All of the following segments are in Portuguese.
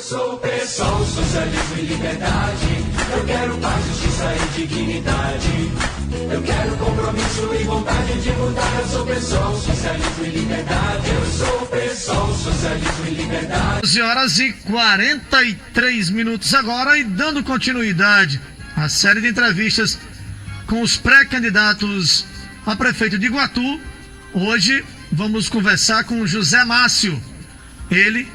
Sou pessoal, socialismo e liberdade. Eu quero paz, justiça e dignidade. Eu quero compromisso e vontade de mudar. Eu sou pessoal, socialismo e liberdade. Eu sou pessoal, socialismo e liberdade. 11h43 agora, e dando continuidade à série de entrevistas com os pré-candidatos a prefeito de Iguatu. Hoje vamos conversar com José Márcio. Ele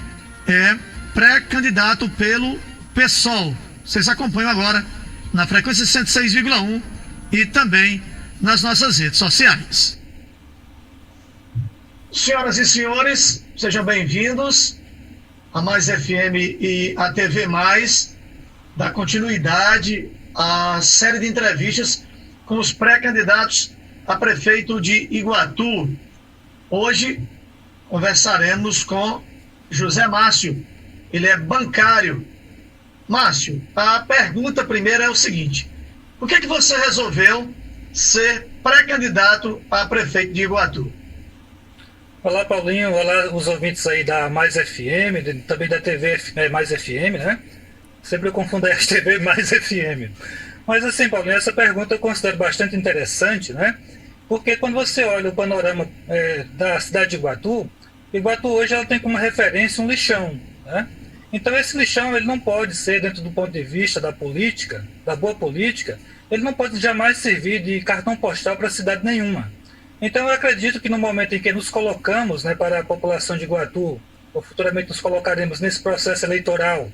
é pré-candidato pelo PSOL. Vocês acompanham agora na frequência 106,1 e também nas nossas redes sociais. Senhoras e senhores, sejam bem-vindos a Mais FM e a TV Mais, da continuidade à série de entrevistas com os pré-candidatos a prefeito de Iguatu. Hoje conversaremos com José Márcio. Ele é bancário. Márcio, a pergunta primeira é o seguinte: por que você resolveu ser pré-candidato a prefeito de Iguatu? Olá, Paulinho. Olá, os ouvintes aí da Mais FM, também da TV Mais FM, né? Sempre eu confundo as TV Mais FM. Mas assim, Paulinho, essa pergunta eu considero bastante interessante, né? Porque quando você olha o panorama da cidade de Iguatu, Iguatu hoje ela tem como referência um lixão, né? Então esse lixão ele não pode ser, dentro do ponto de vista da política, da boa política, ele não pode jamais servir de cartão postal para cidade nenhuma. Então eu acredito que no momento em que nos colocamos, né, para a população de Iguatu, ou futuramente nos colocaremos nesse processo eleitoral,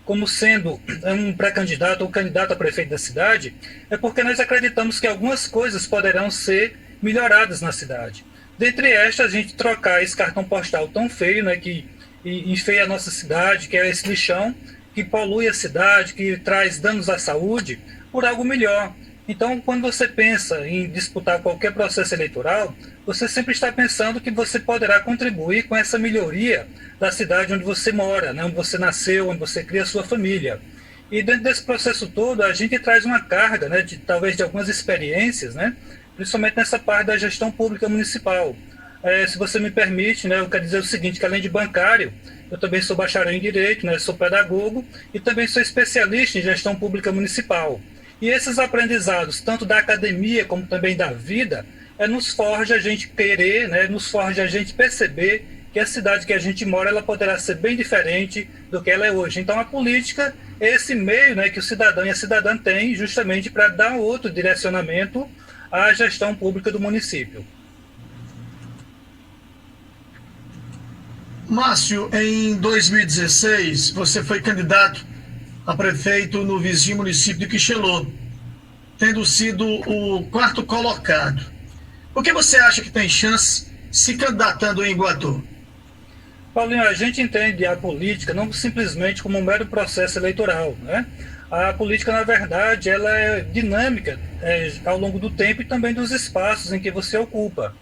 como sendo um pré-candidato ou candidato a prefeito da cidade, é porque nós acreditamos que algumas coisas poderão ser melhoradas na cidade. Dentre estas, a gente trocar esse cartão postal tão feio, né, que enfeia a nossa cidade, que é esse lixão, que polui a cidade, que traz danos à saúde, por algo melhor. Então, quando você pensa em disputar qualquer processo eleitoral, você sempre está pensando que você poderá contribuir com essa melhoria da cidade onde você mora, né, onde você nasceu, onde você cria a sua família. E dentro desse processo todo, a gente traz uma carga, né, talvez de algumas experiências, né, principalmente nessa parte da gestão pública municipal. Se você me permite, né, eu quero dizer o seguinte, que além de bancário, eu também sou bacharel em Direito, né, sou pedagogo e também sou especialista em gestão pública municipal. E esses aprendizados, tanto da academia como também da vida, nos forja a gente querer, né, nos forja a gente perceber que a cidade que a gente mora ela poderá ser bem diferente do que ela é hoje. Então a política é esse meio, né, que o cidadão e a cidadã têm justamente para dar outro direcionamento à gestão pública do município. Márcio, em 2016, você foi candidato a prefeito no vizinho município de Quixelô, tendo sido o quarto colocado. Por que você acha que tem chance se candidatando em Iguatu? Paulinho, a gente entende a política não simplesmente como um mero processo eleitoral, né? A política, na verdade, ela é dinâmica ao longo do tempo e também dos espaços em que você ocupa.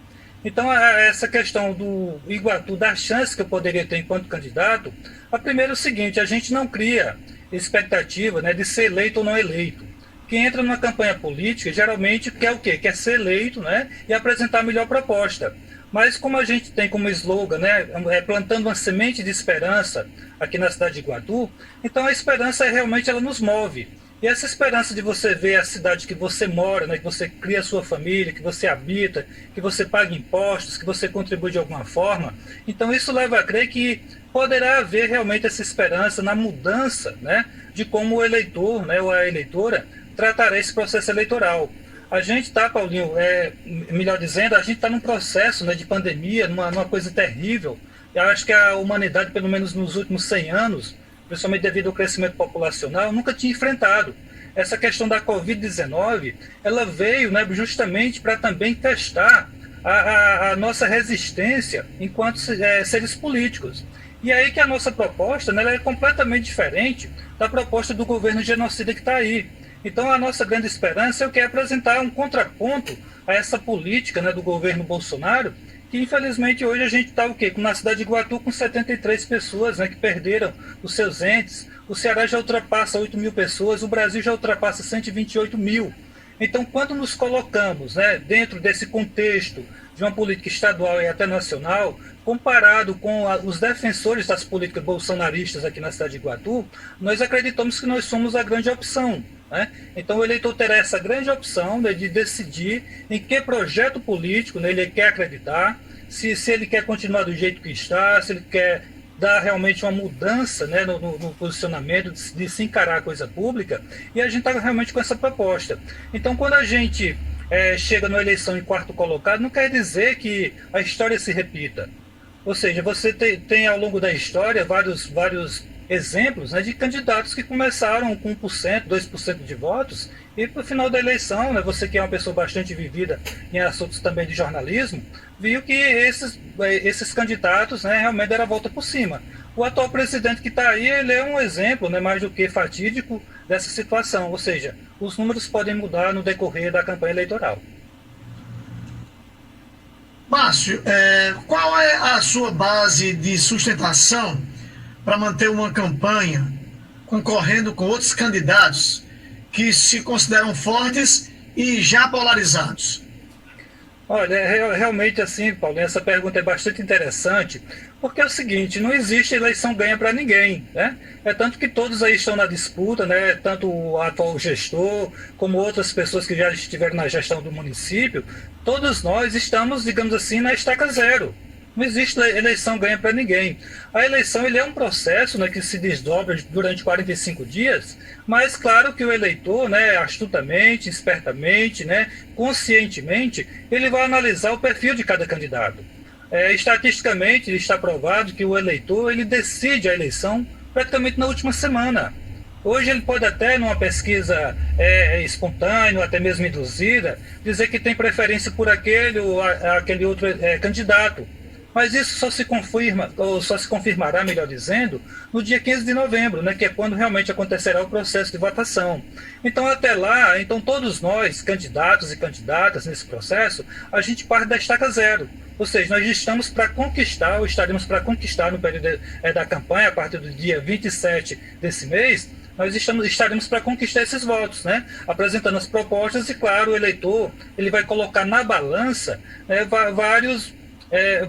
Então, essa questão do Iguatu, da chance que eu poderia ter enquanto candidato, a primeira é o seguinte: a gente não cria expectativa, né, de ser eleito ou não eleito. Quem entra numa campanha política, geralmente quer o quê? Quer ser eleito, né, e apresentar a melhor proposta. Mas como a gente tem como slogan, né, plantando uma semente de esperança aqui na cidade de Iguatu, então a esperança realmente ela nos move. E essa esperança de você ver a cidade que você mora, né, que você cria a sua família, que você habita, que você paga impostos, que você contribui de alguma forma, então isso leva a crer que poderá haver realmente essa esperança na mudança, né, de como o eleitor, né, ou a eleitora tratará esse processo eleitoral. A gente está, Paulinho, melhor dizendo, a gente está num processo, né, de pandemia, numa coisa terrível. Eu acho que a humanidade, pelo menos nos últimos 100 anos, principalmente devido ao crescimento populacional, nunca tinha enfrentado. Essa questão da Covid-19, ela veio, né, justamente para também testar a nossa resistência enquanto seres políticos. E aí que a nossa proposta, né, ela é completamente diferente da proposta do governo genocida que está aí. Então a nossa grande esperança é o que é apresentar um contraponto a essa política, né, do governo Bolsonaro, que infelizmente hoje a gente está na cidade de Iguatu com 73 pessoas, né, que perderam os seus entes. O Ceará já ultrapassa 8 mil pessoas, o Brasil já ultrapassa 128 mil. Então, quando nos colocamos, né, dentro desse contexto de uma política estadual e até nacional, comparado com os defensores das políticas bolsonaristas aqui na cidade de Iguatu, nós acreditamos que nós somos a grande opção. Né? Então, o eleitor terá essa grande opção, né, de decidir em que projeto político, né, ele quer acreditar, se ele quer continuar do jeito que está, se ele quer dar realmente uma mudança, né, no posicionamento, de se encarar a coisa pública, e a gente está realmente com essa proposta. Então, quando a gente chega na eleição em quarto colocado, não quer dizer que a história se repita. Ou seja, você tem ao longo da história vários exemplos, né, de candidatos que começaram com 1%, 2% de votos, e para o final da eleição, né, você que é uma pessoa bastante vivida em assuntos também de jornalismo, viu que esses candidatos, né, realmente deram a volta por cima. O atual presidente que está aí, ele é um exemplo, né, mais do que fatídico dessa situação, ou seja, os números podem mudar no decorrer da campanha eleitoral. Márcio, qual é a sua base de sustentação para manter uma campanha concorrendo com outros candidatos que se consideram fortes e já polarizados? Olha, realmente assim, Paulo, essa pergunta é bastante interessante, porque é o seguinte, não existe eleição ganha para ninguém, né? É tanto que todos aí estão na disputa, né? Tanto o atual gestor, como outras pessoas que já estiveram na gestão do município, todos nós estamos, digamos assim, na estaca zero. Não existe eleição ganha para ninguém. A eleição ele é um processo, né, que se desdobra durante 45 dias, mas claro que o eleitor, né, astutamente, espertamente, né, conscientemente, ele vai analisar o perfil de cada candidato. Estatisticamente, está provado que o eleitor ele decide a eleição praticamente na última semana. Hoje ele pode até, numa pesquisa espontânea, ou até mesmo induzida, dizer que tem preferência por aquele ou aquele outro candidato. Mas isso só se confirma, ou só se confirmará, melhor dizendo, no dia 15 de novembro, né, que é quando realmente acontecerá o processo de votação. Então, até lá, todos nós, candidatos e candidatas nesse processo, a gente parte da estaca zero. Ou seja, nós estamos para conquistar, ou estaremos para conquistar no período da campanha, a partir do dia 27 desse mês, nós estaremos para conquistar esses votos, né? Apresentando as propostas e, claro, o eleitor ele vai colocar na balança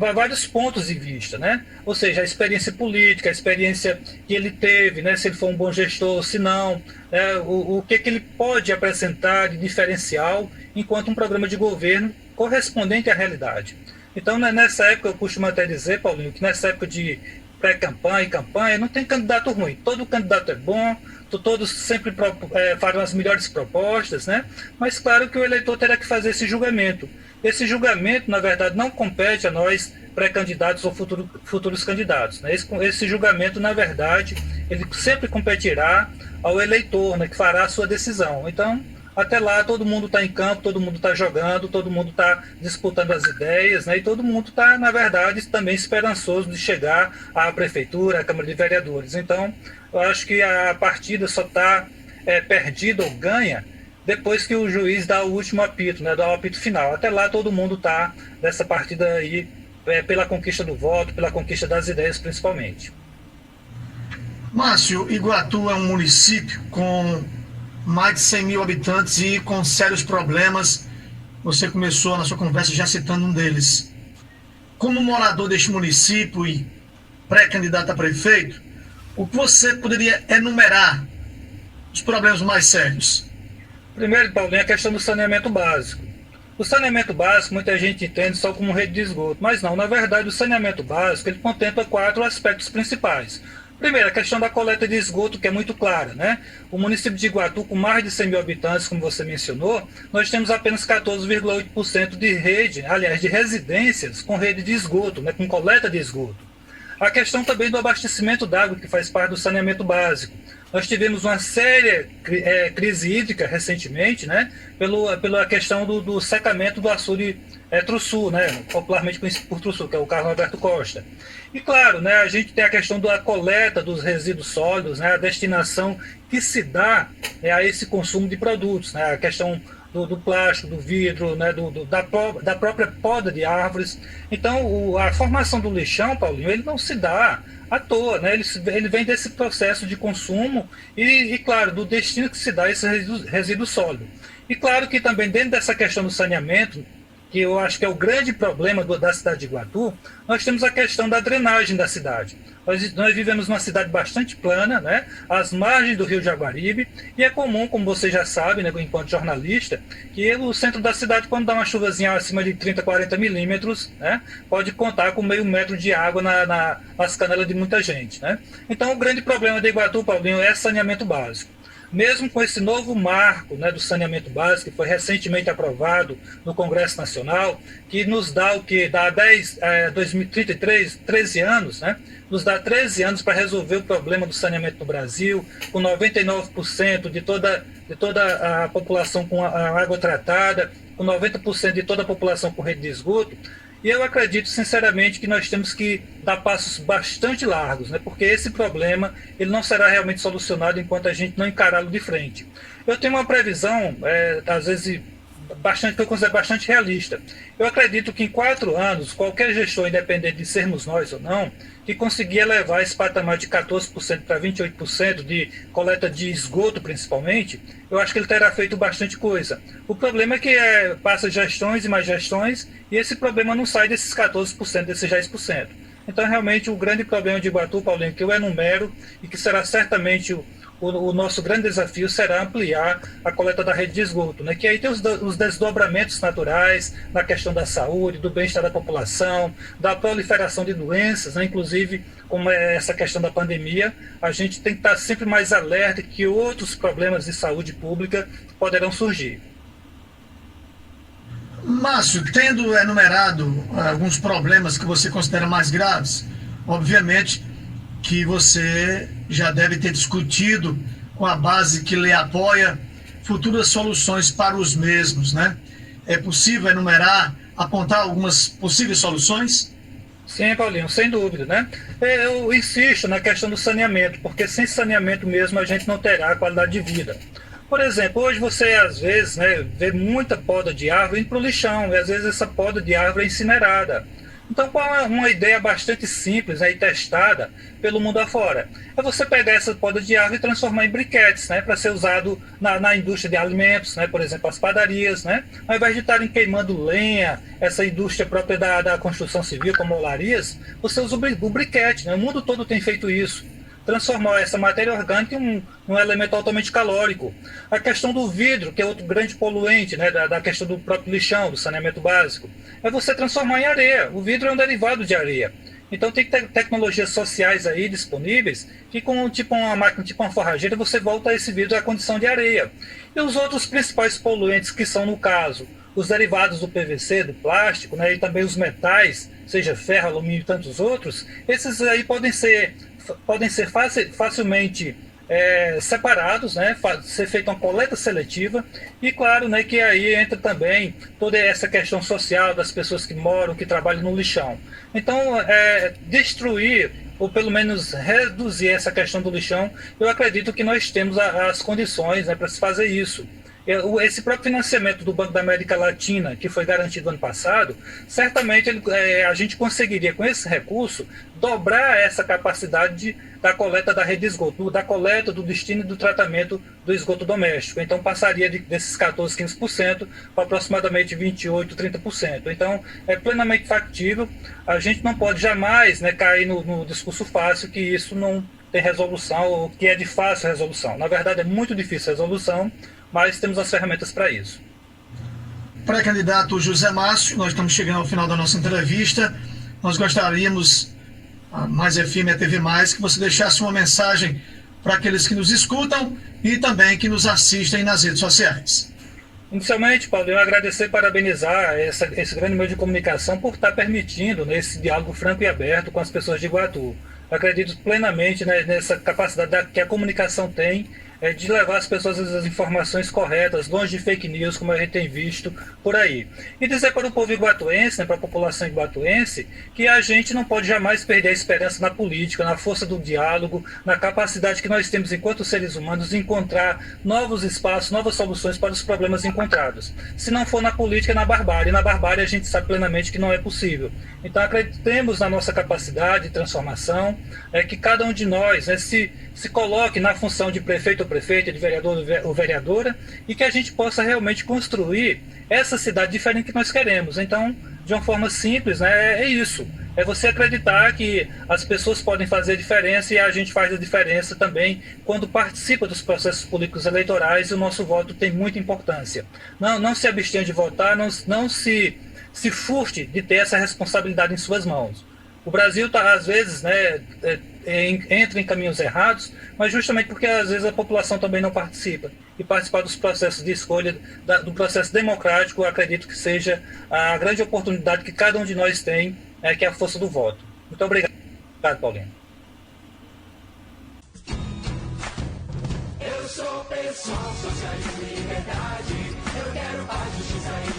vários pontos de vista, né? Ou seja, a experiência política, a experiência que ele teve, né? Se ele for um bom gestor, se não, o que ele pode apresentar de diferencial enquanto um programa de governo correspondente à realidade. Então, nessa época, eu costumo até dizer, Paulinho, que nessa época de pré-campanha e campanha, não tem candidato ruim. Todo candidato é bom, todos sempre farão as melhores propostas, né? Mas claro que o eleitor terá que fazer esse julgamento. Esse julgamento, na verdade, não compete a nós pré-candidatos ou futuros candidatos, né? Esse julgamento, na verdade, ele sempre competirá ao eleitor, né, que fará a sua decisão. Então, até lá, todo mundo está em campo, todo mundo está jogando, todo mundo está disputando as ideias, né? E todo mundo está, na verdade, também esperançoso de chegar à prefeitura, à Câmara de Vereadores. Então, eu acho que a partida só está perdida ou ganha depois que o juiz dá o último apito, né? Dá o apito final. Até lá, todo mundo está nessa partida aí pela conquista do voto, pela conquista das ideias, principalmente. Márcio, Iguatu é um município com mais de 100 mil habitantes e com sérios problemas. Você começou na sua conversa já citando um deles. Como morador deste município e pré-candidato a prefeito, o que você poderia enumerar os problemas mais sérios? Primeiro, Paulinho, a questão do saneamento básico. O saneamento básico, muita gente entende só como rede de esgoto, mas não, na verdade, o saneamento básico ele contempla 4 aspectos principais. Primeiro, a questão da coleta de esgoto, que é muito clara, né? O município de Iguatu, com mais de 100 mil habitantes, como você mencionou, nós temos apenas 14,8% de rede, aliás, de residências com rede de esgoto, né? Com coleta de esgoto. A questão também do abastecimento d'água, que faz parte do saneamento básico. Nós tivemos uma séria crise hídrica recentemente, né? Pela questão do secamento do açude Truçu, né? Popularmente conhecido por Truçu, que é o Carlos Alberto Costa. E claro, né, a gente tem a questão da coleta dos resíduos sólidos, né, a destinação que se dá a esse consumo de produtos, né, a questão do plástico, do vidro, né, da própria poda de árvores. Então, a formação do lixão, Paulinho, ele não se dá à toa, né? Ele vem desse processo de consumo e, claro, do destino que se dá a esse resíduo sólido. E claro que também dentro dessa questão do saneamento, que eu acho que é o grande problema da cidade de Iguatu, nós temos a questão da drenagem da cidade. Nós vivemos numa cidade bastante plana, né, às margens do rio Jaguaribe, e é comum, como você já sabe, né, enquanto jornalista, que o centro da cidade, quando dá uma chuvazinha acima de 30, 40 milímetros, né, pode contar com meio metro de água nas canelas de muita gente. Né? Então, o grande problema de Iguatu, Paulinho, é saneamento básico. Mesmo com esse novo marco, né, do saneamento básico, que foi recentemente aprovado no Congresso Nacional, que nos dá o que? Dá 2033, 13 anos, né? Nos dá 13 anos para resolver o problema do saneamento no Brasil, com 99% de toda a população com a água tratada, com 90% de toda a população com rede de esgoto. E eu acredito, sinceramente, que nós temos que dar passos bastante largos, né? Porque esse problema ele não será realmente solucionado enquanto a gente não encará-lo de frente. Eu tenho uma previsão, às vezes, que eu considero bastante realista. Eu acredito que em 4 anos, qualquer gestor, independente de sermos nós ou não, que conseguir elevar esse patamar de 14% para 28% de coleta de esgoto, principalmente, eu acho que ele terá feito bastante coisa. O problema é que passa gestões e mais gestões, e esse problema não sai desses 14%, desses 10%. Então, realmente, o grande problema de Iguatu, Paulinho, que eu enumero, e que será certamente o nosso grande desafio será ampliar a coleta da rede de esgoto, né? Que aí tem os desdobramentos naturais na questão da saúde, do bem-estar da população, da proliferação de doenças, né? Inclusive, como é essa questão da pandemia, a gente tem que estar sempre mais alerta que outros problemas de saúde pública poderão surgir. Márcio, tendo enumerado alguns problemas que você considera mais graves, obviamente que você já deve ter discutido com a base que lhe apoia futuras soluções para os mesmos, né? É possível enumerar, apontar algumas possíveis soluções? Sim, Paulinho, sem dúvida, né? Eu insisto na questão do saneamento, porque sem saneamento mesmo a gente não terá qualidade de vida. Por exemplo, hoje você às vezes, né, vê muita poda de árvore indo para o lixão, e às vezes essa poda de árvore é incinerada. Então, qual é uma ideia bastante simples, né, e testada pelo mundo afora? É você pegar essa poda de árvore e transformar em briquetes, né, para ser usado na indústria de alimentos, né, por exemplo, as padarias. Né? Ao invés de estarem queimando lenha, essa indústria própria da construção civil, como olarias, você usa o briquete. Né? O mundo todo tem feito isso. Transformar essa matéria orgânica em um elemento altamente calórico. A questão do vidro, que é outro grande poluente, né, da questão do próprio lixão, do saneamento básico, é você transformar em areia. O vidro é um derivado de areia. Então tem tecnologias sociais aí disponíveis que com tipo uma máquina, tipo uma forrageira, você volta esse vidro à condição de areia. E os outros principais poluentes que são, no caso, os derivados do PVC, do plástico, né, e também os metais, seja ferro, alumínio e tantos outros, esses aí podem ser facilmente separados, né, ser feita uma coleta seletiva e claro, né, que aí entra também toda essa questão social das pessoas que moram, que trabalham no lixão. Então, destruir ou pelo menos reduzir essa questão do lixão, eu acredito que nós temos as condições, né, para se fazer isso. Esse próprio financiamento do Banco da América Latina, que foi garantido ano passado, certamente a gente conseguiria, com esse recurso, dobrar essa capacidade da coleta da rede de esgoto, da coleta, do destino e do tratamento do esgoto doméstico. Então, passaria desses 14%, 15% para aproximadamente 28%, 30%. Então, é plenamente factível. A gente não pode jamais, né, cair no discurso fácil que isso não tem resolução, ou que é de fácil resolução. Na verdade, é muito difícil a resolução, mas temos as ferramentas para isso. Pré-candidato José Márcio, nós estamos chegando ao final da nossa entrevista. Nós gostaríamos, a Mais FM e a TV Mais, que você deixasse uma mensagem para aqueles que nos escutam e também que nos assistem nas redes sociais. Inicialmente, Paulo, eu agradecer e parabenizar esse grande meio de comunicação por estar permitindo, né, esse diálogo franco e aberto com as pessoas de Iguatu. Eu acredito plenamente, né, nessa capacidade que a comunicação tem de levar as pessoas às informações corretas, longe de fake news, como a gente tem visto por aí. E dizer para o povo iguatuense, né, para a população iguatuense, que a gente não pode jamais perder a esperança na política, na força do diálogo, na capacidade que nós temos enquanto seres humanos de encontrar novos espaços, novas soluções para os problemas encontrados. Se não for na política, é na barbárie. E na barbárie a gente sabe plenamente que não é possível. Então acreditemos na nossa capacidade de transformação, que cada um de nós, né, se coloque na função de prefeito ou prefeita, de vereador ou vereadora, e que a gente possa realmente construir essa cidade diferente que nós queremos. Então, de uma forma simples, né, é isso. É você acreditar que as pessoas podem fazer a diferença e a gente faz a diferença também quando participa dos processos políticos eleitorais, e o nosso voto tem muita importância. Não se abstenha de votar, não se furte de ter essa responsabilidade em suas mãos. O Brasil está, às vezes, né, entra em caminhos errados, mas justamente porque às vezes a população também não participa. E participar dos processos de escolha, do processo democrático, eu acredito que seja a grande oportunidade que cada um de nós tem, que é a força do voto. Muito obrigado, Paulinho. Eu sou pessoal, socialismo e liberdade. Eu quero paz, justiça e